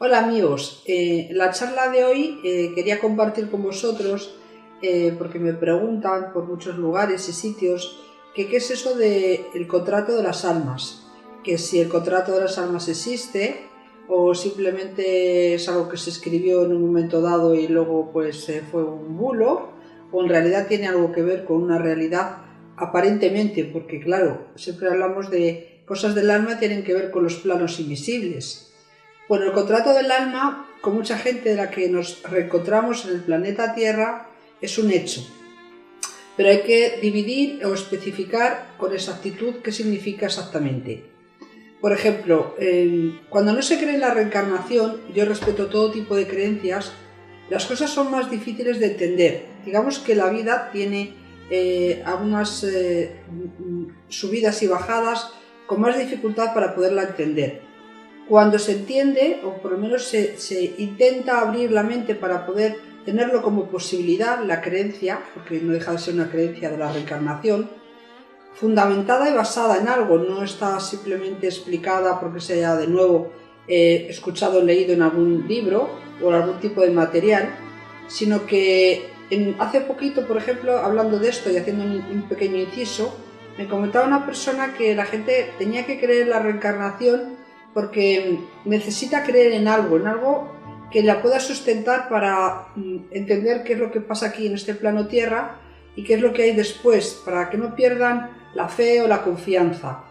Hola amigos, en la charla de hoy quería compartir con vosotros, porque me preguntan por muchos lugares y sitios, que qué es eso del contrato de las almas, que si el contrato de las almas existe o simplemente es algo que se escribió en un momento dado y luego pues fue un bulo, o en realidad tiene algo que ver con una realidad aparentemente, porque claro, siempre hablamos de cosas del alma que tienen que ver con los planos invisibles. Bueno, el contrato del alma, con mucha gente de la que nos reencontramos en el planeta Tierra, es un hecho. Pero hay que dividir o especificar con exactitud qué significa exactamente. Por ejemplo, cuando no se cree en la reencarnación, yo respeto todo tipo de creencias, las cosas son más difíciles de entender. Digamos que la vida tiene algunas subidas y bajadas con más dificultad para poderla entender. Cuando se entiende, o por lo menos se intenta abrir la mente para poder tenerlo como posibilidad, la creencia, porque no deja de ser una creencia de la reencarnación, fundamentada y basada en algo, no está simplemente explicada porque se haya de nuevo escuchado o leído en algún libro o en algún tipo de material, sino que hace poquito, por ejemplo, hablando de esto y haciendo un pequeño inciso, me comentaba una persona que la gente tenía que creer en la reencarnación porque necesita creer en algo que la pueda sustentar para entender qué es lo que pasa aquí en este plano Tierra y qué es lo que hay después, para que no pierdan la fe o la confianza.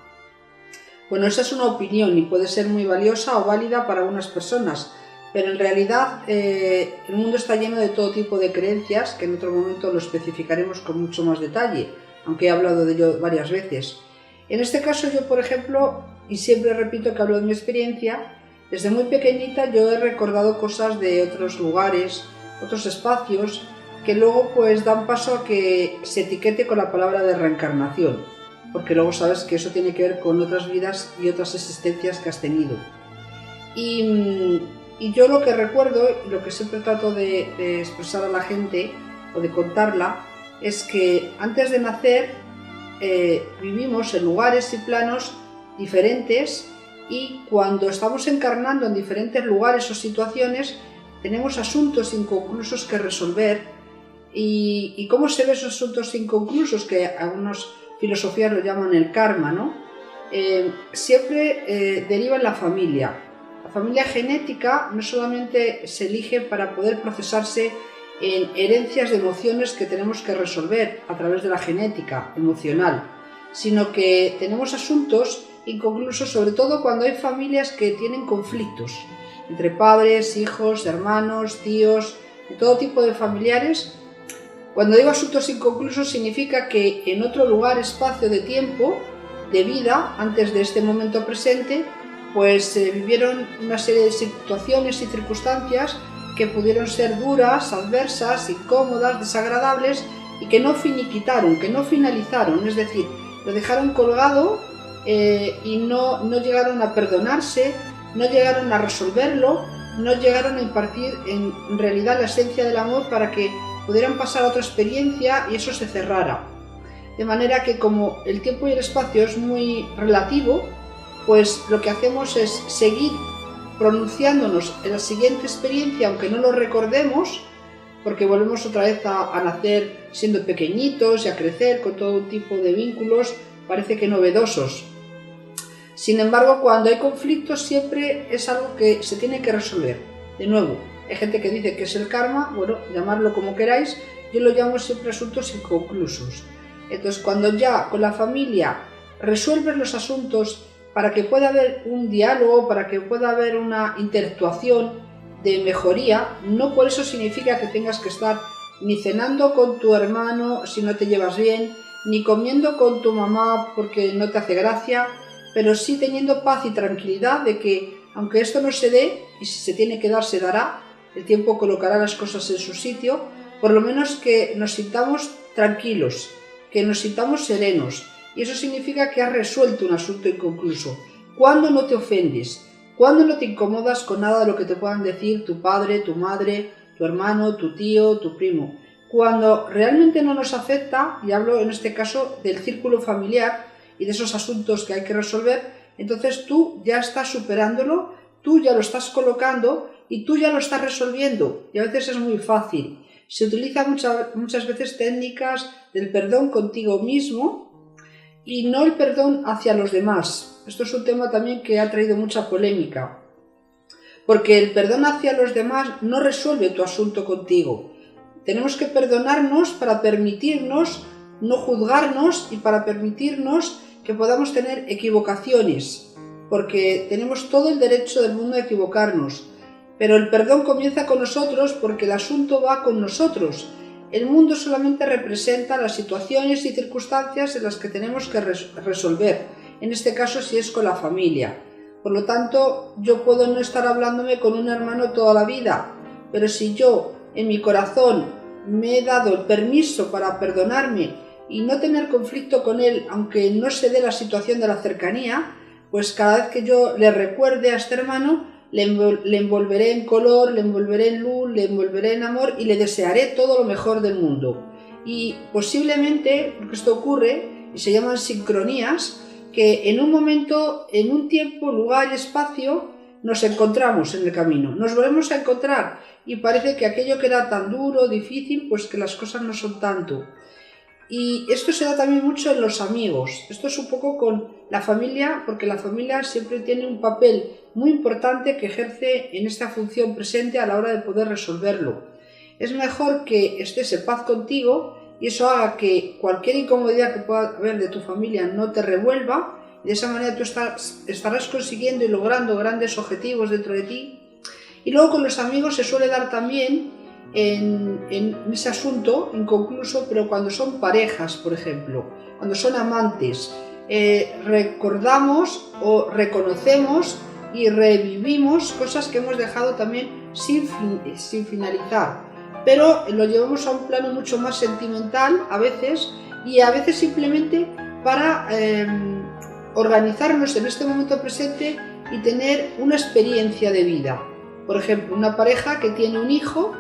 Bueno, esa es una opinión y puede ser muy valiosa o válida para algunas personas, pero en realidad el mundo está lleno de todo tipo de creencias, que en otro momento lo especificaremos con mucho más detalle, aunque he hablado de ello varias veces. En este caso yo, por ejemplo, y siempre repito que hablo de mi experiencia, desde muy pequeñita yo he recordado cosas de otros lugares, otros espacios, que luego pues dan paso a que se etiquete con la palabra de reencarnación, porque luego sabes que eso tiene que ver con otras vidas y otras existencias que has tenido. Y yo lo que recuerdo, y lo que siempre trato de expresar a la gente, o de contarla, es que antes de nacer vivimos en lugares y planos diferentes, y cuando estamos encarnando en diferentes lugares o situaciones tenemos asuntos inconclusos que resolver. ¿Y cómo se ven esos asuntos inconclusos? Que algunas filosofías lo llaman el karma, ¿no? Siempre deriva en la familia. La familia genética no solamente se elige para poder procesarse en herencias de emociones que tenemos que resolver a través de la genética emocional, sino que tenemos asuntos inconclusos, sobre todo cuando hay familias que tienen conflictos entre padres, hijos, hermanos, tíos, de todo tipo de familiares. Cuando digo asuntos inconclusos significa que en otro lugar, espacio de tiempo, de vida, antes de este momento presente, pues vivieron una serie de situaciones y circunstancias que pudieron ser duras, adversas, incómodas, desagradables, y que no finiquitaron, que no finalizaron, es decir, lo dejaron colgado y no llegaron a perdonarse, no llegaron a resolverlo, no llegaron a impartir en realidad la esencia del amor para que pudieran pasar a otra experiencia y eso se cerrara. De manera que como el tiempo y el espacio es muy relativo, pues lo que hacemos es seguir pronunciándonos en la siguiente experiencia, aunque no lo recordemos, porque volvemos otra vez a nacer siendo pequeñitos y a crecer con todo tipo de vínculos, parece que novedosos. Sin embargo, cuando hay conflictos siempre es algo que se tiene que resolver. De nuevo, hay gente que dice que es el karma, bueno, llamarlo como queráis, yo lo llamo siempre asuntos inconclusos. Entonces, cuando ya con la familia resuelves los asuntos para que pueda haber un diálogo, para que pueda haber una interactuación de mejoría, no por eso significa que tengas que estar ni cenando con tu hermano si no te llevas bien, ni comiendo con tu mamá porque no te hace gracia, pero sí teniendo paz y tranquilidad de que, aunque esto no se dé, y si se tiene que dar, se dará, el tiempo colocará las cosas en su sitio, por lo menos que nos sintamos tranquilos, que nos sintamos serenos, y eso significa que has resuelto un asunto inconcluso. ¿Cuándo no te ofendes? ¿Cuándo no te incomodas con nada de lo que te puedan decir tu padre, tu madre, tu hermano, tu tío, tu primo? Cuando realmente no nos afecta, y hablo en este caso del círculo familiar y de esos asuntos que hay que resolver, entonces tú ya estás superándolo tú ya lo estás colocando y tú ya lo estás resolviendo, y a veces es muy fácil. Se utiliza muchas veces técnicas del perdón contigo mismo y no el perdón hacia los demás. Esto es un tema también que ha traído mucha polémica, porque el perdón hacia los demás no resuelve tu asunto contigo. Tenemos que perdonarnos para permitirnos no juzgarnos y para permitirnos que podamos tener equivocaciones, porque tenemos todo el derecho del mundo a equivocarnos. Pero el perdón comienza con nosotros porque el asunto va con nosotros. El mundo solamente representa las situaciones y circunstancias en las que tenemos que resolver, en este caso si es con la familia. Por lo tanto, yo puedo no estar hablándome con un hermano toda la vida, pero si yo en mi corazón me he dado el permiso para perdonarme y no tener conflicto con él, aunque no se dé la situación de la cercanía, pues cada vez que yo le recuerde a este hermano, le envolveré en color, le envolveré en luz, le envolveré en amor y le desearé todo lo mejor del mundo. Y posiblemente, porque esto ocurre, y se llaman sincronías, que en un momento, en un tiempo, lugar y espacio, nos encontramos en el camino, nos volvemos a encontrar y parece que aquello que era tan duro, difícil, pues que las cosas no son tanto. Y esto se da también mucho en los amigos. Esto es un poco con la familia, porque la familia siempre tiene un papel muy importante que ejerce en esta función presente a la hora de poder resolverlo. Es mejor que estés en paz contigo y eso haga que cualquier incomodidad que pueda haber de tu familia no te revuelva, y de esa manera tú estarás consiguiendo y logrando grandes objetivos dentro de ti. Y luego con los amigos se suele dar también en ese asunto inconcluso, pero cuando son parejas, por ejemplo, cuando son amantes, recordamos o reconocemos y revivimos cosas que hemos dejado también sin finalizar, pero lo llevamos a un plano mucho más sentimental a veces, y a veces simplemente para organizarnos en este momento presente y tener una experiencia de vida. Por ejemplo, una pareja que tiene un hijo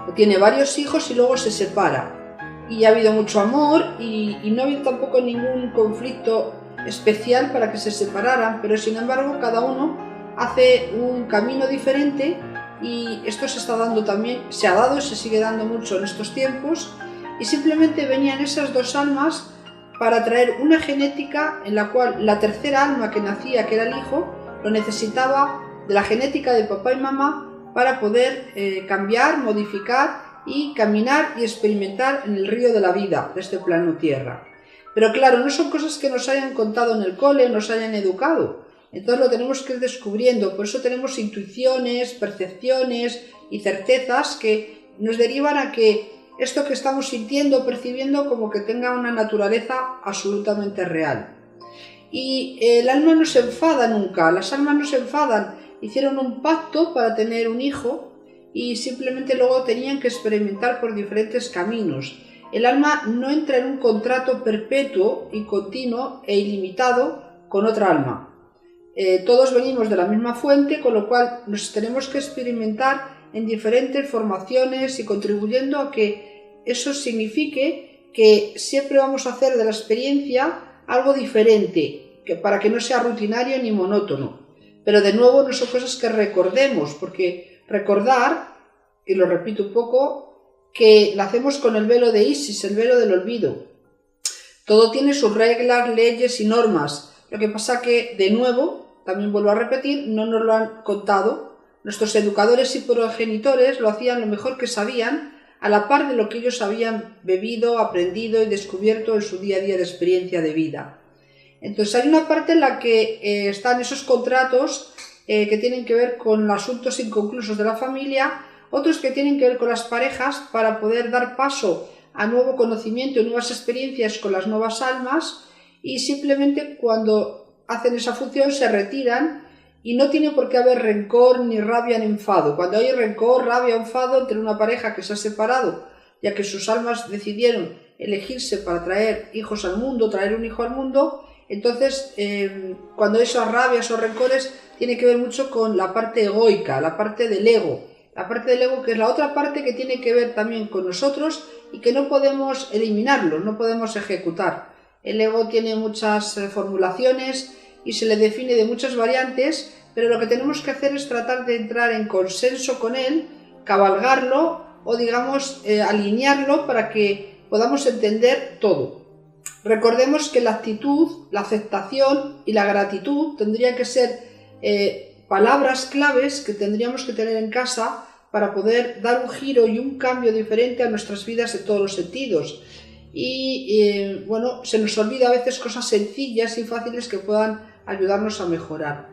o tiene varios hijos y luego se separa, y ha habido mucho amor y no ha habido tampoco ningún conflicto especial para que se separaran, pero sin embargo cada uno hace un camino diferente, y esto se está dando también, se ha dado y se sigue dando mucho en estos tiempos, y simplemente venían esas dos almas para traer una genética en la cual la tercera alma que nacía, que era el hijo, lo necesitaba de la genética de papá y mamá para poder cambiar, modificar y caminar y experimentar en el río de la vida de este plano Tierra. Pero claro, no son cosas que nos hayan contado en el cole, nos hayan educado. Entonces lo tenemos que ir descubriendo. Por eso tenemos intuiciones, percepciones y certezas que nos derivan a que esto que estamos sintiendo, percibiendo, como que tenga una naturaleza absolutamente real. Y el alma no se enfada nunca, las almas no se enfadan. Hicieron un pacto para tener un hijo y simplemente luego tenían que experimentar por diferentes caminos. El alma no entra en un contrato perpetuo y continuo e ilimitado con otra alma. Todos venimos de la misma fuente, con lo cual nos tenemos que experimentar en diferentes formaciones y contribuyendo a que eso signifique que siempre vamos a hacer de la experiencia algo diferente, para que no sea rutinario ni monótono. Pero de nuevo no son cosas que recordemos, porque recordar, y lo repito un poco, que lo hacemos con el velo de Isis, el velo del olvido. Todo tiene sus reglas, leyes y normas. Lo que pasa que, de nuevo, también vuelvo a repetir, no nos lo han contado. Nuestros educadores y progenitores lo hacían lo mejor que sabían, a la par de lo que ellos habían bebido, aprendido y descubierto en su día a día de experiencia de vida. Entonces hay una parte en la que están esos contratos que tienen que ver con asuntos inconclusos de la familia, otros que tienen que ver con las parejas para poder dar paso a nuevo conocimiento y nuevas experiencias con las nuevas almas, y simplemente cuando hacen esa función se retiran y no tiene por qué haber rencor, ni rabia, ni enfado. Cuando hay rencor, rabia o enfado entre una pareja que se ha separado, ya que sus almas decidieron elegirse para traer hijos al mundo, traer un hijo al mundo, entonces cuando esas rabias o rencores tiene que ver mucho con la parte egoica, la parte del ego, que es la otra parte que tiene que ver también con nosotros y que no podemos eliminarlo, no podemos ejecutar. El ego tiene muchas formulaciones y se le define de muchas variantes, pero lo que tenemos que hacer es tratar de entrar en consenso con él, cabalgarlo o digamos alinearlo para que podamos entender todo. Recordemos que la actitud, la aceptación y la gratitud tendrían que ser palabras claves que tendríamos que tener en casa para poder dar un giro y un cambio diferente a nuestras vidas en todos los sentidos. Y bueno, se nos olvida a veces cosas sencillas y fáciles que puedan ayudarnos a mejorar.